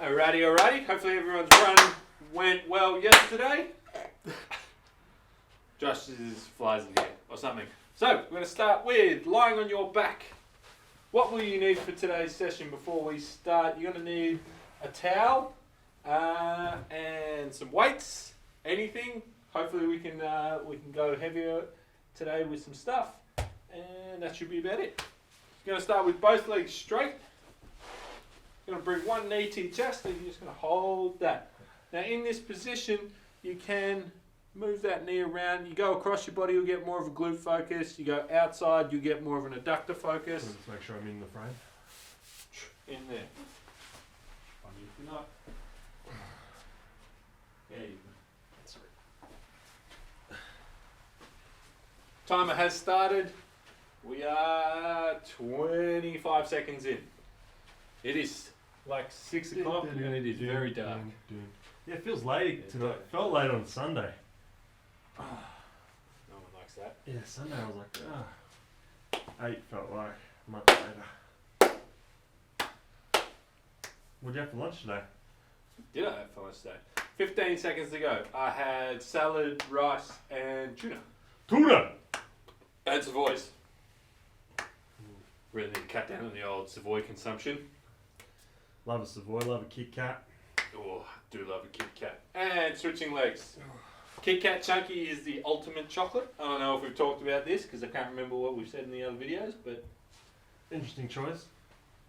Alrighty. Hopefully everyone's run went well yesterday. Josh's flies in here or something. So we're going to start with lying on your back. What will you need for today's session before we start? You're going to need a towel and some weights. Anything. Hopefully we can go heavier today with some stuff, and that should be about it. You're going to start with both legs straight. You're going to bring one knee to your chest and you're just going to hold that. Now in this position, you can move that knee around. You go across your body, you'll get more of a glute focus. You go outside, you get more of an adductor focus. Just make sure I'm in the frame. In there. Funny if you're not. There you go. That's right. Timer has started. We are 25 seconds in. It is like 6 o'clock and it is very dark. Yeah, it feels late tonight. It felt late on Sunday. No one likes that. Yeah, Sunday I was like, 8 felt like much later. What'd you have for lunch today? Did I have for lunch today? 15 seconds to go. I had salad, rice and tuna. Tuna! And Savoys. Really need to cut down on the old Savoy consumption. Love a Savoy, love a Kit Kat. Oh, I do love a Kit Kat. And switching legs. Kit Kat Chunky is the ultimate chocolate. I don't know if we've talked about this because I can't remember what we've said in the other videos, but Interesting choice.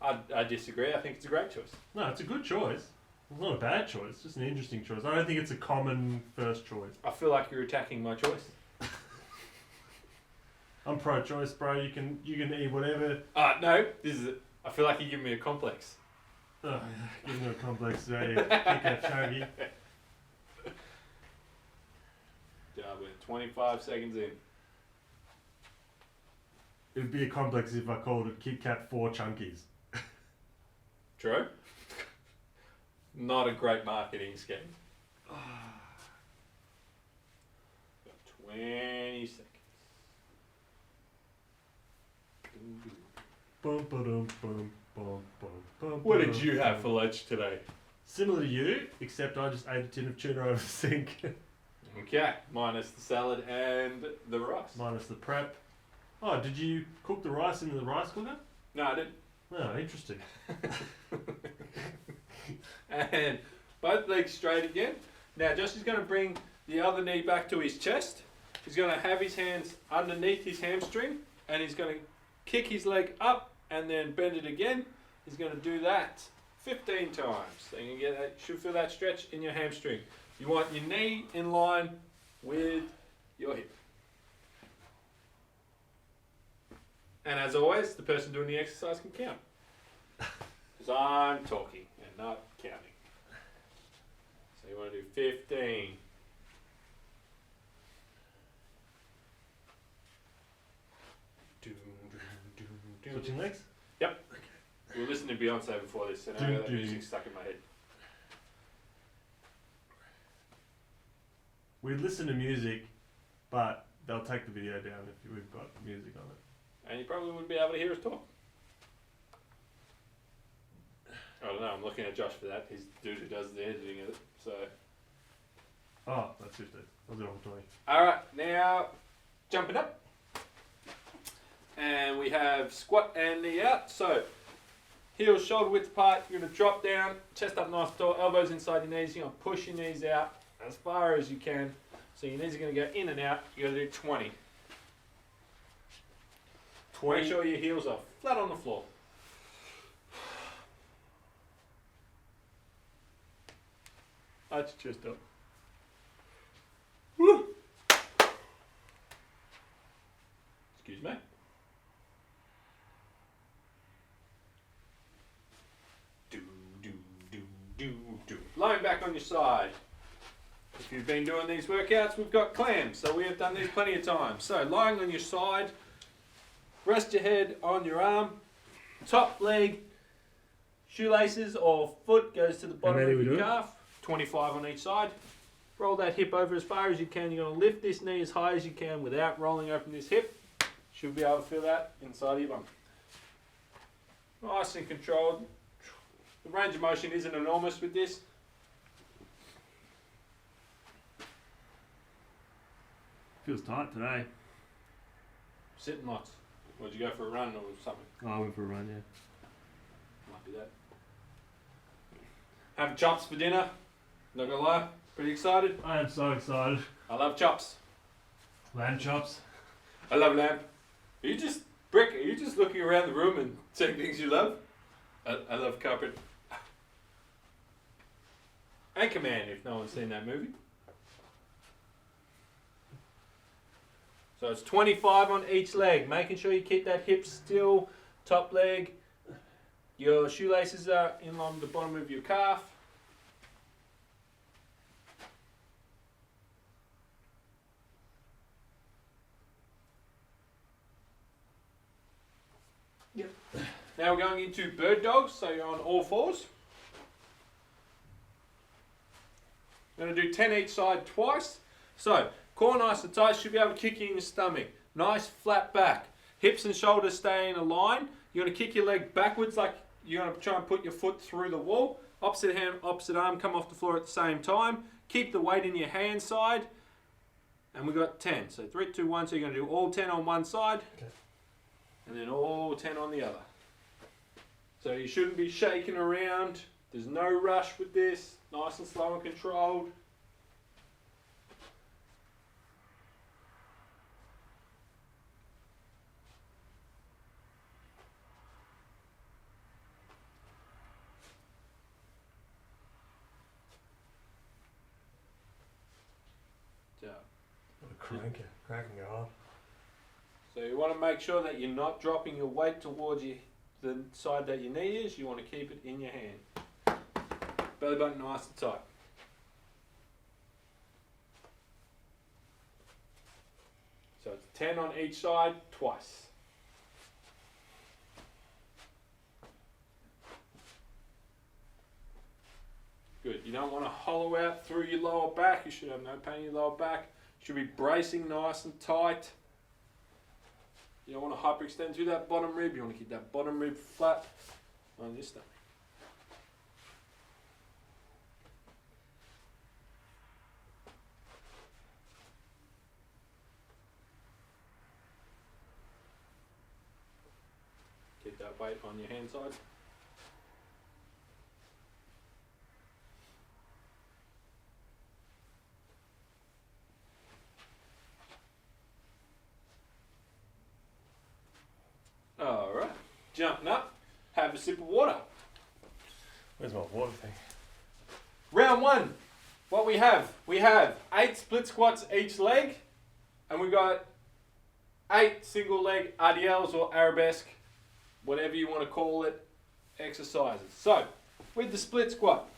I disagree. I think it's a great choice. No, it's a good choice. It's not a bad choice, it's just an interesting choice. I don't think it's a common first choice. I feel like you're attacking my choice. I'm pro-choice, bro. You can eat whatever. No, this is it. I feel like you're giving me a complex. Oh, give me a complex today. Kit Kat Chunky. Yeah, we're 25 seconds in. It would be a complex if I called it Kit Kat 4 Chunkies. True. Not a great marketing scheme. Got 20 seconds. Bum, ba-dum, bum, bum, bum, bum, What did bum, you have bum. for lunch today? Similar to you, except I just ate a tin of tuna over the sink. Okay, minus the salad and the rice. Minus the prep. Oh, did you cook the rice in the rice cooker? No, I didn't. Oh, interesting. And both legs straight again. Now Josh is going to bring the other knee back to his chest. He's going to have his hands underneath his hamstring and he's going to kick his leg up and then bend it again. He's going to do that 15 times. So you can get that, should feel that stretch in your hamstring. You want your knee in line with your hip. And as always, the person doing the exercise can count. Because I'm talking and not counting. So you want to do 15. Switching legs? Yep. We were listening to Beyonce before this, and I got that music stuck in my head. We'd listen to music, but they'll take the video down if we've got music on it. And you probably wouldn't be able to hear us talk. I don't know, I'm looking at Josh for that. He's the dude who does the editing of it. So. Oh, that's 15. I'll do it on 20. Alright, now jumping up. And we have squat and knee out. So heels shoulder width apart. You're going to drop down, chest up nice tall, elbows inside your knees. You're going to push your knees out as far as you can. So your knees are going to go in and out. You're going to do 20. Make sure your heels are flat on the floor. Arch your chest up. Woo. Excuse me. Do. Lying back on your side. If you've been doing these workouts, we've got clams, so we have done these plenty of times. So lying on your side, rest your head on your arm, top leg, shoelaces or foot goes to the bottom of your calf, 25 on each side. Roll that hip over as far as you can. You're going to lift this knee as high as you can without rolling open this hip. Should be able to feel that inside of your bum. Nice and controlled. The range of motion isn't enormous with this. Feels tight today. Sitting lots. Or did you go for a run or something? Oh, I went for a run, yeah. Might be that. Having chops for dinner. Not gonna lie, pretty excited. I am so excited. I love chops. Lamb chops. I love lamb. Are you just Brick? Are you just looking around the room and saying things you love? I love carpet. Anchorman, if no one's seen that movie. So it's 25 on each leg. Making sure you keep that hip still. Top leg. Your shoelaces are in line with the bottom of your calf. Yep. Now we're going into bird dogs, so you're on all fours. I'm going to do 10 each side twice. So, core nice and tight, should be able to kick you in your stomach. Nice flat back. Hips and shoulders stay in a line. You're going to kick your leg backwards like you're going to try and put your foot through the wall. Opposite hand, opposite arm, come off the floor at the same time. Keep the weight in your hand side. And we've got 10. So 3, 2, 1. So you're going to do all 10 on one side. Okay. And then all 10 on the other. So you shouldn't be shaking around. There's no rush with this. Nice and slow and controlled. So, Cracking it off. so you want to make sure that you're not dropping your weight towards the side that your knee is. You want to keep it in your hand. Belly button nice and tight. So it's 10 on each side, twice. Good. You don't want to hollow out through your lower back. You should have no pain in your lower back. You should be bracing nice and tight. You don't want to hyperextend through that bottom rib. You want to keep that bottom rib flat on your stomach. Keep that weight on your hand side. Alright, jumping up, have a sip of water. Where's my water thing? Round one, what we have 8 split squats each leg, and we got 8 single leg RDLs or arabesque, whatever you want to call it, exercises. So, with the split squat,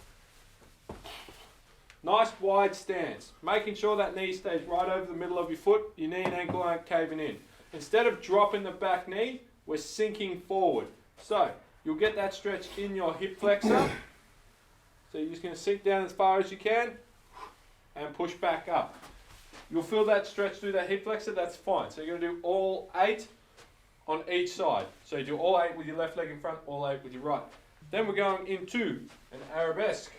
nice wide stance, making sure that knee stays right over the middle of your foot, your knee and ankle aren't caving in. Instead of dropping the back knee, we're sinking forward. So, you'll get that stretch in your hip flexor. So you're just going to sink down as far as you can and push back up. You'll feel that stretch through that hip flexor, that's fine. So you're going to do all 8 on each side. So you do all 8 with your left leg in front, all 8 with your right. Then we're going into an arabesque.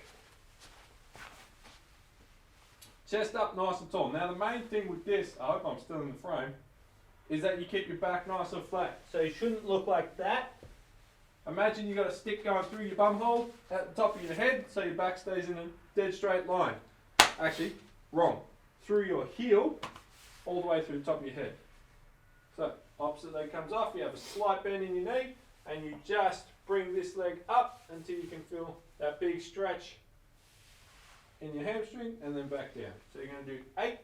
Chest up nice and tall. Now the main thing with this, I hope I'm still in the frame, is that you keep your back nice and flat. So you shouldn't look like that. Imagine you've got a stick going through your bum hole at the top of your head, so your back stays in a dead straight line. Actually, wrong. Through your heel, all the way through the top of your head. So, opposite leg comes off, you have a slight bend in your knee, and you just bring this leg up until you can feel that big stretch in your hamstring, and then back down. So you're going to do 8.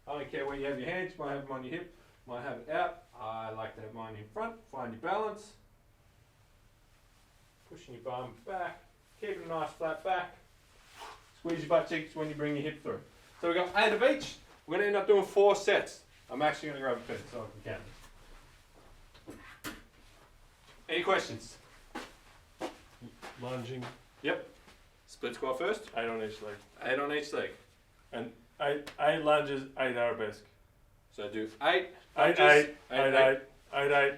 I don't care where you have your hands, you might have them on your hip, might have it out. I like to have mine in front, find your balance. Pushing your bum back, keeping a nice flat back. Squeeze your butt cheeks when you bring your hip through. So we've got 8 of each. We're going to end up doing 4 sets. I'm actually going to grab a pen so I can count. Any questions? Lunging. Yep. Split squat first. 8 on each leg. 8 on each leg. And 8 lunges, 8 arabesque. So do 8 8, lunges. 8,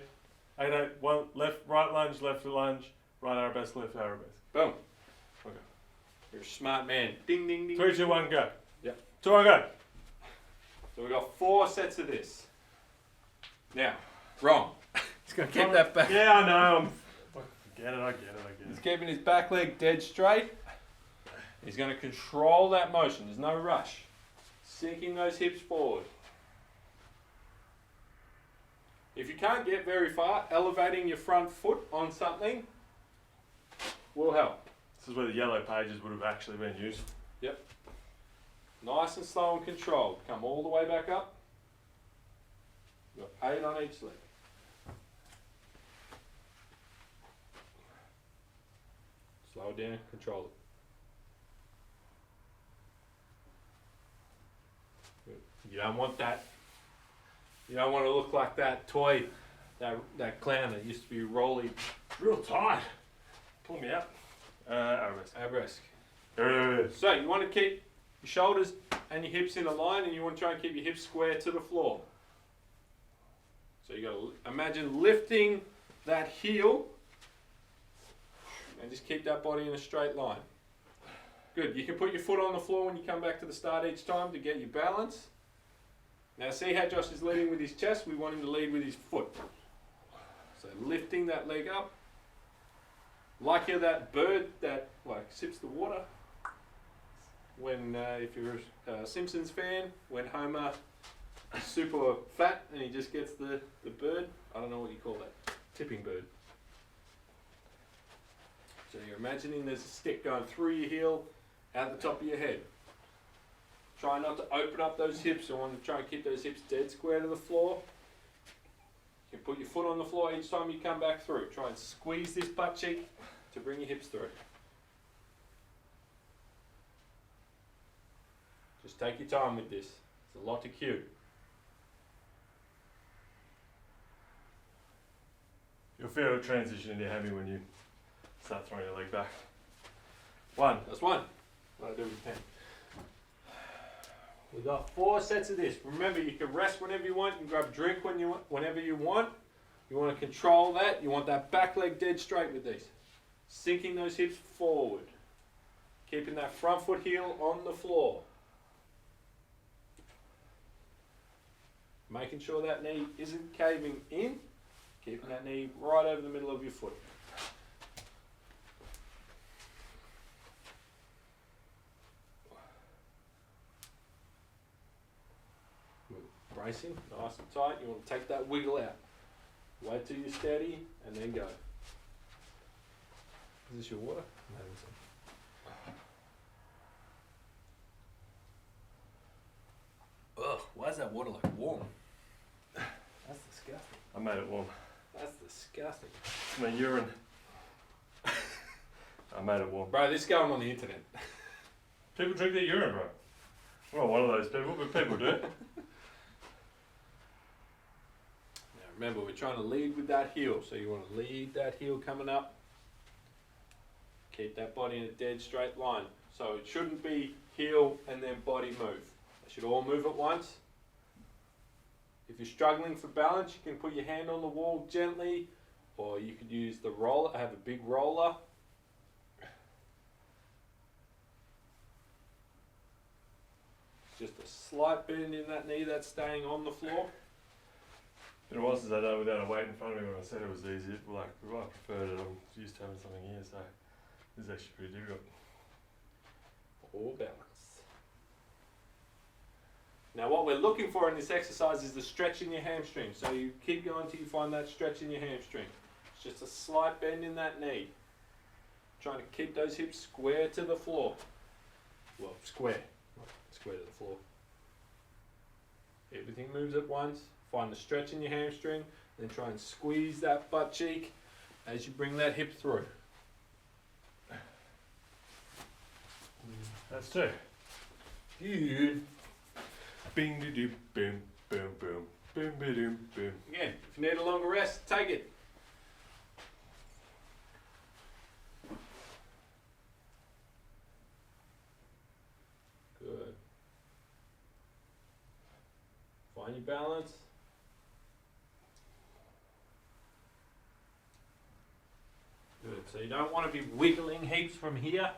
8. 1 left, right lunge, left lunge, right arabesque, left arabesque. Boom. a smart man. Ding, ding, ding. 3, 2, 1, go. Yep. 2, 1, go. So we've got 4 sets of this. Now, wrong. He's going to keep that back. Yeah, I know. I get it. He's keeping his back leg dead straight. He's going to control that motion. There's no rush. Sinking those hips forward. If you can't get very far, elevating your front foot on something will help. This is where the yellow pages would have actually been used. Yep. Nice and slow and controlled. Come all the way back up. You've got 8 on each leg. Slow it down, control it. You don't want that. You don't want to look like that toy, that clown that used to be rolling. Real tight. Pull me out. Arabesque. Arabesque. So you want to keep your shoulders and your hips in a line, and you want to try and keep your hips square to the floor. So you got to imagine lifting that heel, and just keep that body in a straight line. Good. You can put your foot on the floor when you come back to the start each time to get your balance. Now see how Josh is leading with his chest? We want him to lead with his foot. So lifting that leg up. Like you're that bird that sips the water. When, if you're a Simpsons fan, when Homer is super fat and he just gets the bird. I don't know what you call that. Tipping bird. So you're imagining there's a stick going through your heel, out the top of your head. Try not to open up those hips. I want to try and keep those hips dead square to the floor. You can put your foot on the floor each time you come back through. Try and squeeze this butt cheek to bring your hips through. Just take your time with this. It's a lot to cue. You'll feel a transition into hammy when you start throwing your leg back. 1. That's 1. What I do with 10. We've got 4 sets of this. Remember, you can rest whenever you want. You can grab a drink whenever you want. You want to control that. You want that back leg dead straight with these. Sinking those hips forward. Keeping that front foot heel on the floor. Making sure that knee isn't caving in. Keeping that knee right over the middle of your foot. Bracing, nice and tight. You want to take that wiggle out. Wait till you're steady and then go. Is this your water? No, ugh, why is that water like warm? That's disgusting. I made it warm. That's disgusting. It's my urine. I made it warm. Bro, this is going on the internet. People drink their urine, bro. I'm not one of those people, but people do. Remember, we're trying to lead with that heel, so you want to lead that heel coming up. Keep that body in a dead straight line. So it shouldn't be heel and then body move. They should all move at once. If you're struggling for balance, you can put your hand on the wall gently, or you could use the roller. I have a big roller. Just a slight bend in that knee that's staying on the floor. Been a while since I done it without a weight in front of me. When I said it was easy, I preferred it. I'm used to having something here, so this is actually pretty difficult. All balance. Now what we're looking for in this exercise is the stretch in your hamstring. So you keep going till you find that stretch in your hamstring. It's just a slight bend in that knee. Trying to keep those hips square to the floor. Well, square, not square to the floor. Everything moves at once. Find the stretch in your hamstring, then try and squeeze that butt cheek as you bring that hip through. That's 2. Good. Bing do do boom boom boom boom boom boom. Again, if you need a longer rest, take it. Good. Find your balance. Good. So you don't want to be wiggling heaps from here.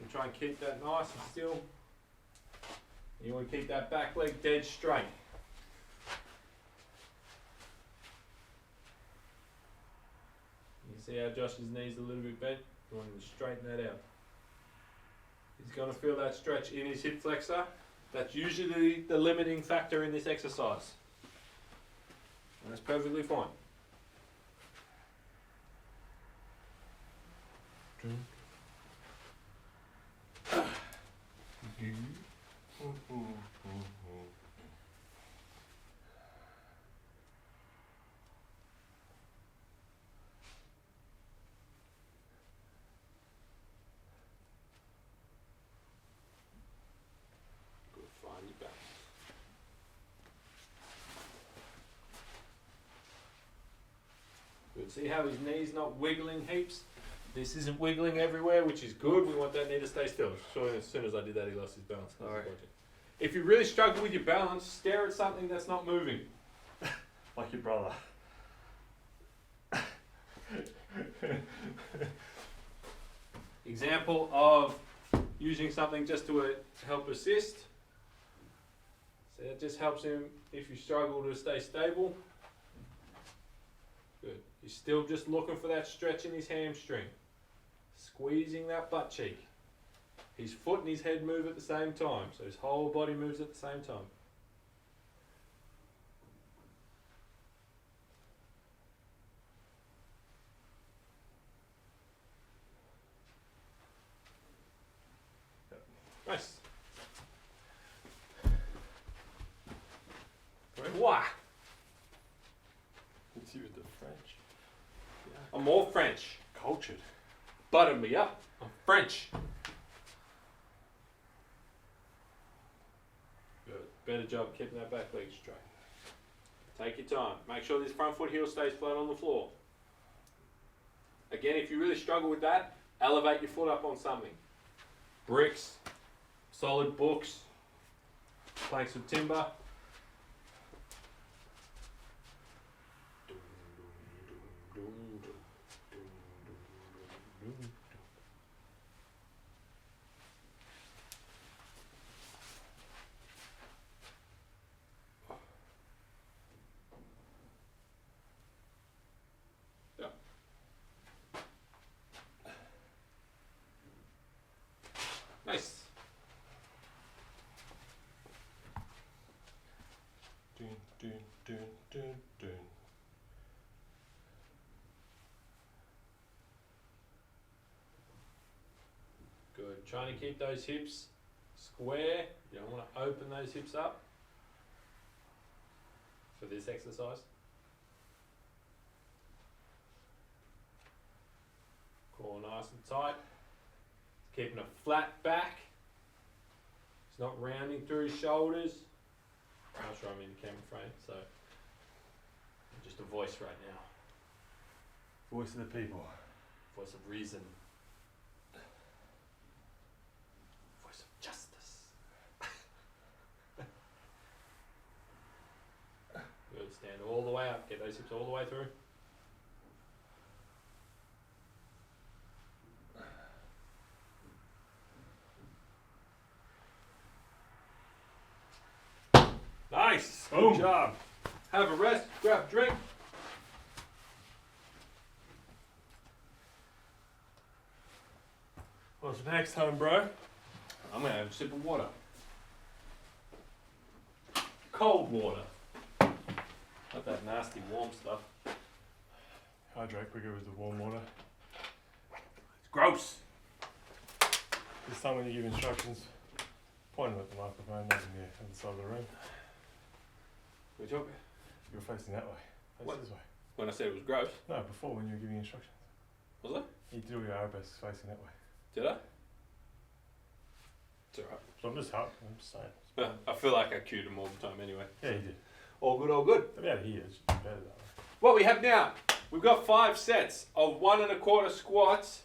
And try and keep that nice and still. You want to keep that back leg dead straight. You can see how Josh's knees are a little bit bent. You want him to straighten that out. He's going to feel that stretch in his hip flexor. That's usually the limiting factor in this exercise. And that's perfectly fine. Good, find your balance. Good, see how his knee's not wiggling heaps? This isn't wiggling everywhere, which is good. We want that knee to stay still. So as soon as I did that, he lost his balance. Alright. If you really struggle with your balance, stare at something that's not moving. Like your brother. Example of using something just to help assist. So that just helps him if you struggle to stay stable. Good. He's still just looking for that stretch in his hamstring. Squeezing that butt cheek. His foot and his head move at the same time, so his whole body moves at the same time. Nice. Why? It's you with the French. I'm all French. Cultured. Butter me up. I'm French. Good. Better job keeping that back leg straight. Take your time. Make sure this front foot heel stays flat on the floor. Again, if you really struggle with that, elevate your foot up on something. Bricks, solid books, planks of timber. Nice. Dun, dun, dun, dun, dun. Good. Trying to keep those hips square. You don't want to open those hips up for this exercise. Core nice and tight. Keeping a flat back. It's not rounding through his shoulders. I'm not sure I'm in the camera frame, so I'm just a voice right now. Voice of the people. Voice of reason. Voice of justice. Good, stand all the way up. Get those hips all the way through. Nice. Boom. Good job. Have a rest. Grab a drink. What's next time, bro? I'm going to have a sip of water. Cold water. Not that nasty warm stuff. Hydrate quicker with the warm water. It's gross. This time when you give instructions, point them at the microphone, not in the other side of the room. What are you talking? You're facing that way. Face What? this way. When I said it was gross, No, before when you were giving instructions. was it? You did all your arabesques facing that way. Did I? It's alright. So I'm just saying. I feel like I cued him all the time anyway. Yeah, you did. All good, all good. About here, it's better that way. What we have now, we've got 5 sets of 1 1/4 squats.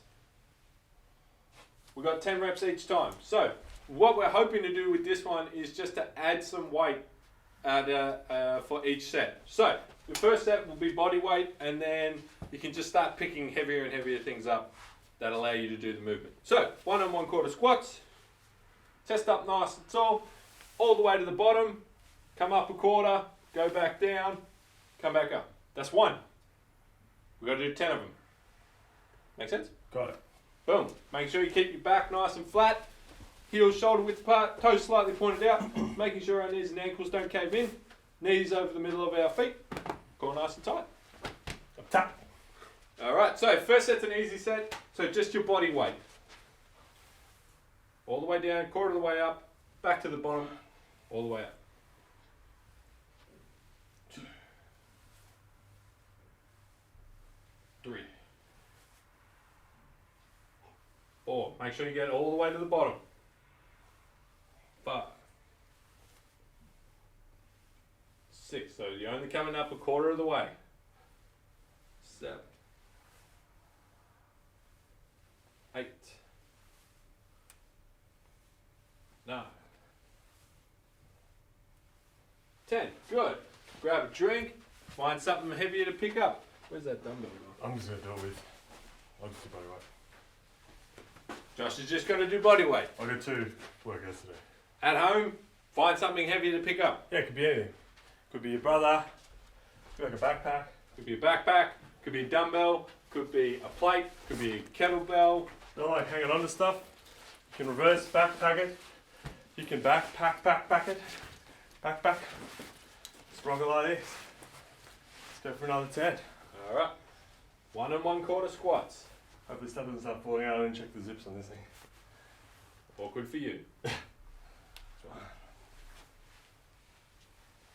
We've got 10 reps each time. So what we're hoping to do with this one is just to add some weight for each set. So the first set will be body weight, and then you can just start picking heavier and heavier things up that allow you to do the movement. So 1 1/4 squats, chest up nice and tall, all the way to the bottom, come up a quarter, go back down, come back up. That's 1. We've got to do 10 of them. Make sense? Got it. Boom. Make sure you keep your back nice and flat, heels shoulder width apart, toes slightly pointed out, making sure our knees and ankles don't cave in, knees over the middle of our feet, core nice and tight. Up top. Alright, so first set's an easy set, so just your body weight. All the way down, quarter of the way up, back to the bottom, all the way up. 2, 3, 4, make sure you get all the way to the bottom. 5, 6, so you're only coming up a quarter of the way. 7, 8, 9, 10. Good. Grab a drink. Find something heavier to pick up. Where's that dumbbell gone? I'm just going to do it with. I'll just do body weight. Josh is just going to do body weight. I got 2 workouts today. At home, find something heavier to pick up. Yeah, it could be anything. Could be your brother. Could be like a backpack. Could be a backpack. Could be a dumbbell. Could be a plate. Could be a kettlebell. Don't like hanging on to stuff. You can reverse backpack it. You can backpack it. Backpack. Stronger like this. Let's go for another 10. Alright. 1 1/4 squats. Hopefully stuff doesn't start falling out. I didn't check the zips on this thing. Awkward for you.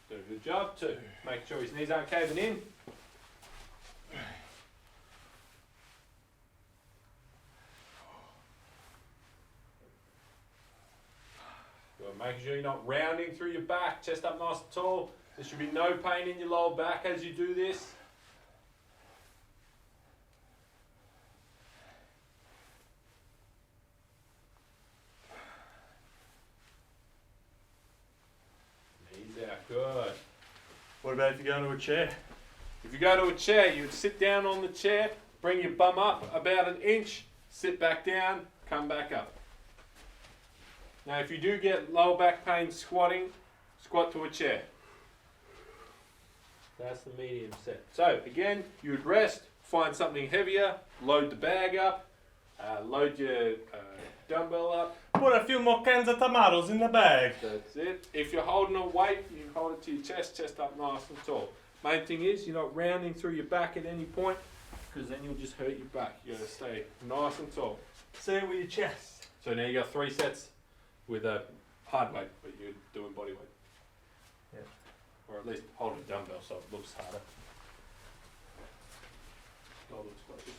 Do a good job. 2. Make sure his knees aren't caving in. Good. Making sure you're not rounding through your back, chest up nice and tall. There should be no pain in your lower back as you do this. Knees out. Good. What about if you go into a chair? If you go to a chair, you'd sit down on the chair, bring your bum up about an inch, sit back down, come back up. Now if you do get lower back pain squatting, squat to a chair. That's the medium set. So again, you would rest, find something heavier, load the bag up, load your dumbbell up. Put a few more cans of tomatoes in the bag. That's it. If you're holding a weight, you can hold it to your chest, chest up nice and tall. Main thing is you're not rounding through your back at any point, because then you'll just hurt your back. You got to stay nice and tall. Same with your chest. So now you got 3 sets with a hard weight, but you're doing body weight. Yeah. Or at least hold a dumbbell so it looks harder. Oh, it looks quite good.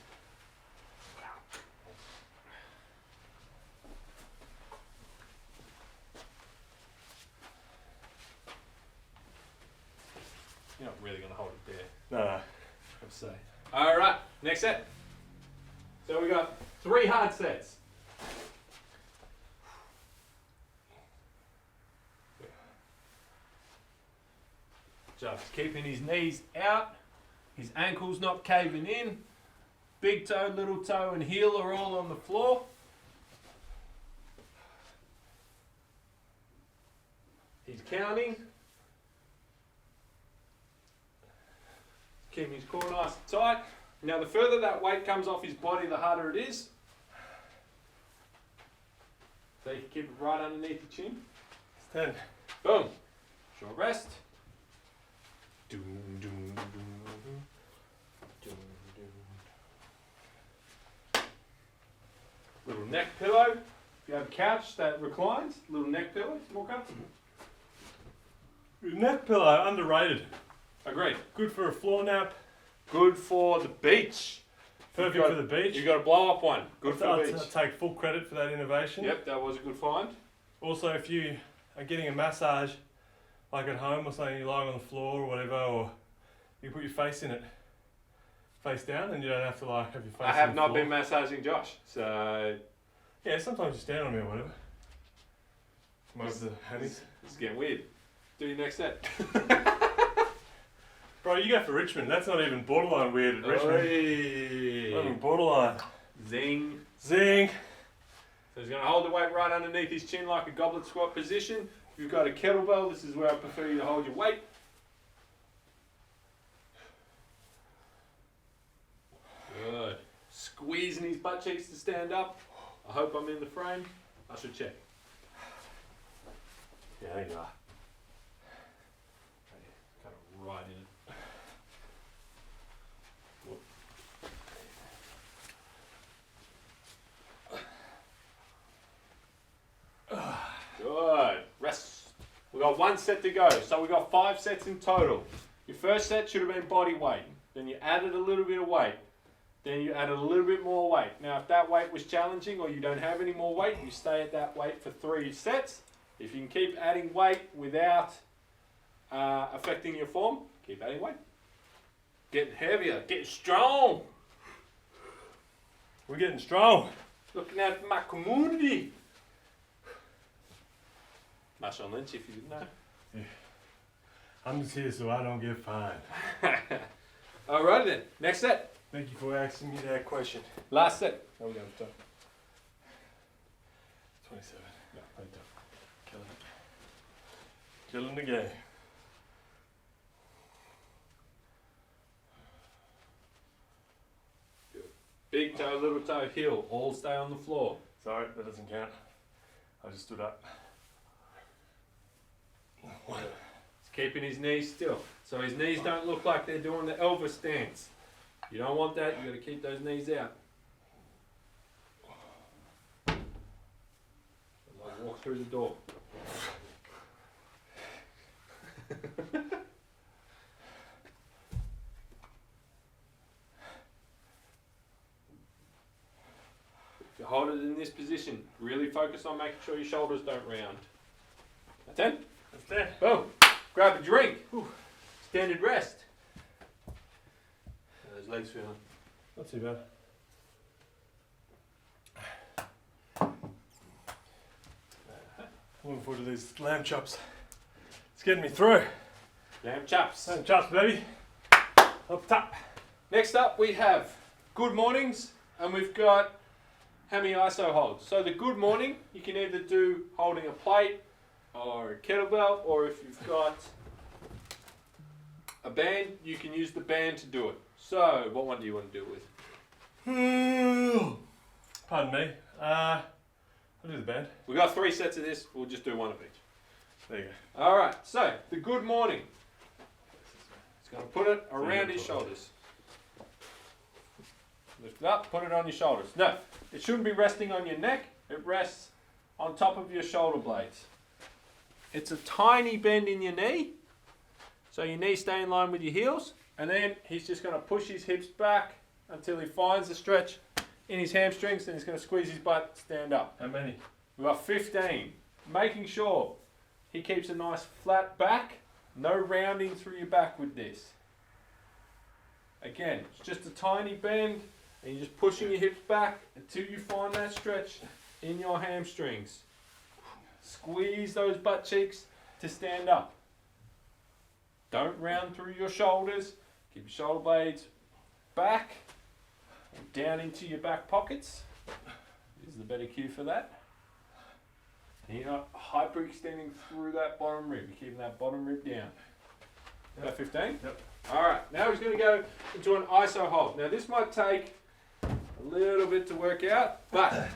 You're not really going to hold it there, No. I'd say. Alright, next set. So we got 3 hard sets. Just keeping his knees out, his ankles not caving in, big toe, little toe and heel are all on the floor. He's counting. Keeping his core nice and tight. Now the further that weight comes off his body, the harder it is. So you can keep it right underneath your chin. It's 10. Boom. Short rest. Doom, doom, doom, doom. Doom, doom. Little neck pillow. If you have a couch that reclines, little neck pillow, it's more comfortable. Neck pillow, underrated. Agreed. Good for a floor nap. Good for the beach. Perfect for the beach. You got a blow up one. Good for the I'll beach. take full credit for that innovation. Yep, that was a good find. Also, if you are getting a massage, like at home or something, you're lying on the floor or whatever, or you put your face in it, face down, and you don't have to like have your face. I have on the not floor. been massaging Josh, so Yeah, sometimes you stand on me or whatever. Most of the handies. it's getting weird. Do your next set. Bro, you go for Richmond. That's not even borderline weird at Richmond. Oi. Not even borderline. Zing. Zing. So he's going to hold the weight right underneath his chin like a goblet squat position. If you've got a kettlebell, this is where I prefer you to hold your weight. Good. Squeezing his butt cheeks to stand up. I hope I'm in the frame. I should check. Yeah, there you are. Kind of right in it. Good. Rest. We've got 1 set to go. So we've got 5 sets in total. Your first set should have been body weight. Then you added a little bit of weight. Then you added a little bit more weight. Now if that weight was challenging or you don't have any more weight, you stay at that weight for 3 sets. If you can keep adding weight without affecting your form, keep adding weight. Getting heavier, getting strong. We're getting strong. Looking out for my community. Marshawn Lynch, if you didn't know. Yeah. I'm just here so I don't get fined. Alright then, next set. Thank you for asking me that question. Last set. How we going for time? 27. No, right time. Killing the game. Big toe, little toe, heel, all stay on the floor. Sorry, that doesn't count. I just stood up. He's keeping his knees still. So his knees don't look like they're doing the Elvis stance. You don't want that, you got to keep those knees out. I'll walk through the door. If you hold it in this position, really focus on making sure your shoulders don't round. That's it. That's that. Boom. Grab a drink. Standard rest. How those legs feeling? Not too bad. Looking forward to these lamb chops. It's getting me through. Lamb chops. Lamb chops, baby. Up top. Next up we have good mornings and we've got Hammy Iso Hold. So the good morning you can either do holding a plate or a kettlebell, or if you've got a band you can use the band to do it. So what one do you want to do with? Pardon me. I'll do the band. We've got 3 sets of this, we'll just do 1 of each. There you go. Alright, so the good morning. He's going to put it around his shoulders. Lift it up, put it on your shoulders. No, it shouldn't be resting on your neck, it rests on top of your shoulder blades. It's a tiny bend in your knee, so your knees stay in line with your heels, and then he's just going to push his hips back until he finds the stretch in his hamstrings, and he's going to squeeze his butt, stand up. How many? We've got 15. Making sure he keeps a nice flat back, no rounding through your back with this. Again, it's just a tiny bend, and you're just pushing your hips back until you find that stretch in your hamstrings. Squeeze those butt cheeks to stand up. Don't round through your shoulders. Keep your shoulder blades back and down into your back pockets. This is the better cue for that. And you're not hyperextending through that bottom rib. You're keeping that bottom rib down. About 15? Yep. Alright, now he's going to go into an iso hold. Now this might take a little bit to work out, but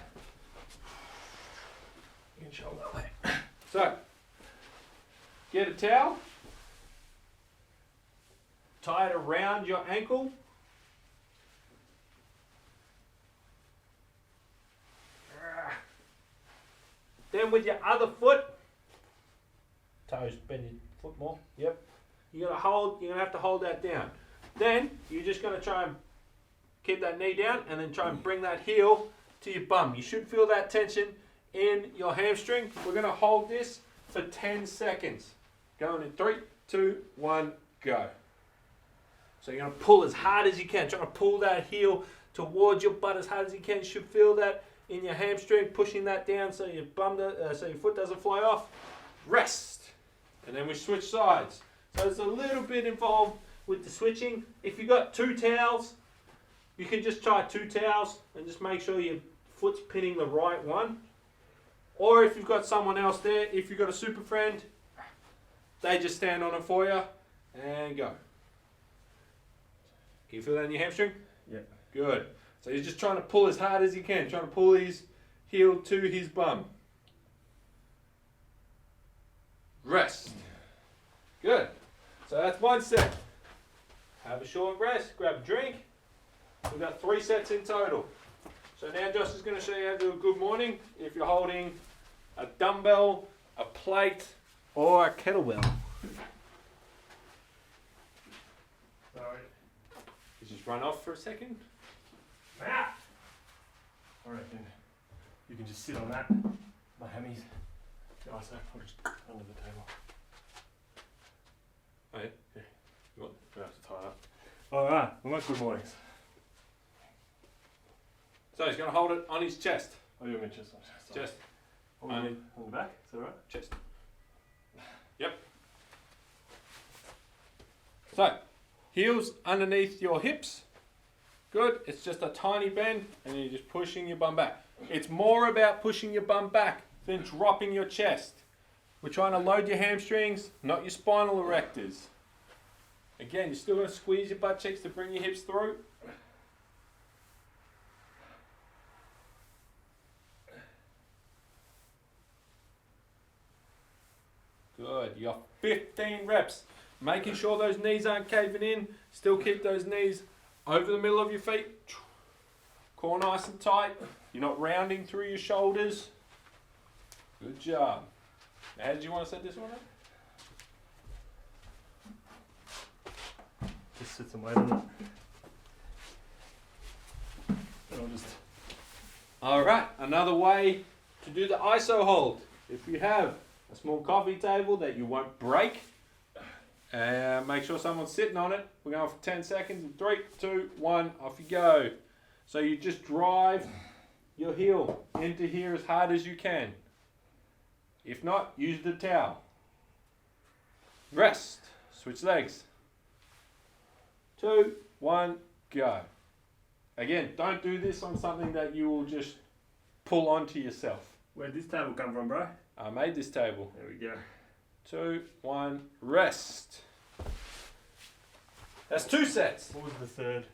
You can shoulder that way. so get a towel, tie it around your ankle. Then with your other foot, toes, bend your foot more. Yep. You're gonna have to hold that down. Then you're just gonna try and keep that knee down and then try and bring that heel to your bum. You should feel that tension in your hamstring. We're gonna hold this for 10 seconds. Going in 3, 2, 1, go. So you're gonna pull as hard as you can. Try to pull that heel towards your butt as hard as you can. You should feel that in your hamstring, pushing that down so your so your foot doesn't fly off. Rest. And then we switch sides. So there's a little bit involved with the switching. If you've got 2 towels, You can just try 2 towels and just make sure your foot's pinning the right one. Or if you've got someone else there, if you've got a super friend, they just stand on it for you and go. Can you feel that in your hamstring? Yeah. Good. So he's just trying to pull as hard as he can, trying to pull his heel to his bum. Rest. Good. So that's 1 set. Have a short rest, grab a drink. We've got 3 sets in total. So now Josh is going to show you how to do a good morning if you're holding a dumbbell, a plate, or a kettlebell. Sorry. You just run off for a second. I reckon you can just sit on that. My hammies. Yeah, so I'll just under the table. Oh yeah? Yeah. You want? We have to tie it up. Alright, well, that's good mornings. So he's going to hold it on his chest. Oh, you're in chest. Chest. On the back, is that right? Chest. Yep. So, heels underneath your hips. Good. It's just a tiny bend and you're just pushing your bum back. It's more about pushing your bum back than dropping your chest. We're trying to load your hamstrings, not your spinal erectors. Again, you're still going to squeeze your butt cheeks to bring your hips through. Good. You got 15 reps. Making sure those knees aren't caving in. Still keep those knees over the middle of your feet. Core nice and tight. You're not rounding through your shoulders. Good job. Now, how did you want to set this one up? Just sit some weight on it. And I'll just... Alright, another way to do the ISO hold. If you have a small coffee table that you won't break, make sure someone's sitting on it. We're going for 10 seconds. In 3, 2, 1, off you go. So you just drive your heel into here as hard as you can. If not, use the towel. Rest. Switch legs. 2, 1, go. Again, don't do this on something that you will just pull onto yourself. Where'd this table come from, bro? I made this table. There we go. 2, 1, rest. That's 2 sets. What was the third?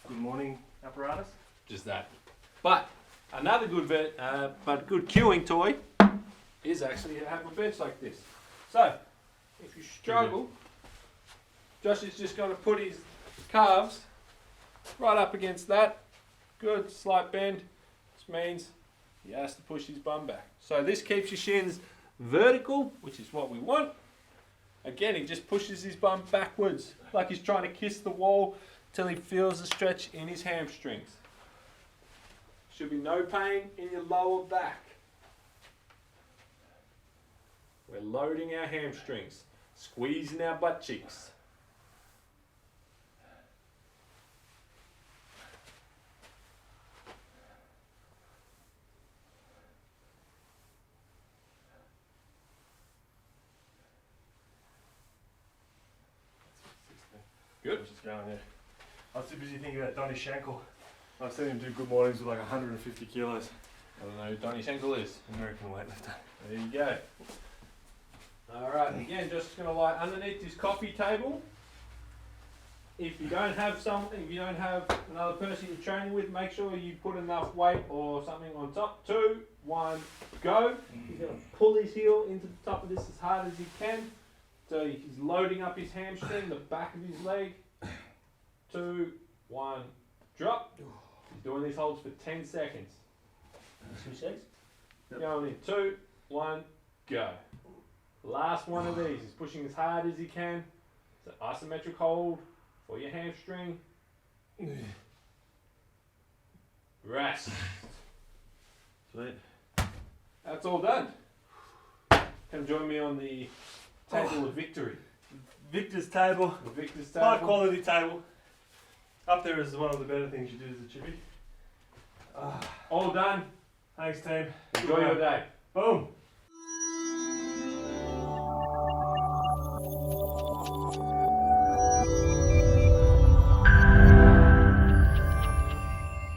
Good morning apparatus? Just that. But another good good cueing toy is actually to have a bench like this. So if you struggle, Josh is just going to put his calves right up against that. Good, slight bend. This means he has to push his bum back. So this keeps your shins vertical, which is what we want. Again, he just pushes his bum backwards, like he's trying to kiss the wall till he feels the stretch in his hamstrings. Should be no pain in your lower back. We're loading our hamstrings, squeezing our butt cheeks. Good. Just going there. I was too busy thinking about Donny Shankle. I've seen him do good mornings with like 150 kilos. I don't know who Donny Schenkel is. American weightlifter. There you go. Alright, again, just going to lie underneath this coffee table. If you don't have another person you're training with, make sure you put enough weight or something on top. 2, 1, go. He's going to pull his heel into the top of this as hard as he can. So he's loading up his hamstring, the back of his leg. 2, 1, drop. He's doing these holds for 10 seconds. 2 seconds? Yep. Going in 2, 1, go. Last one of these. He's pushing as hard as he can. It's an isometric hold for your hamstring. Rest. Sweet. That's all done. Come join me on the table of victory. Victor's table. The victor's High table. quality table. Up there is one of the better things you do as a chippy. All done. Thanks, team. Enjoy your day. Boom.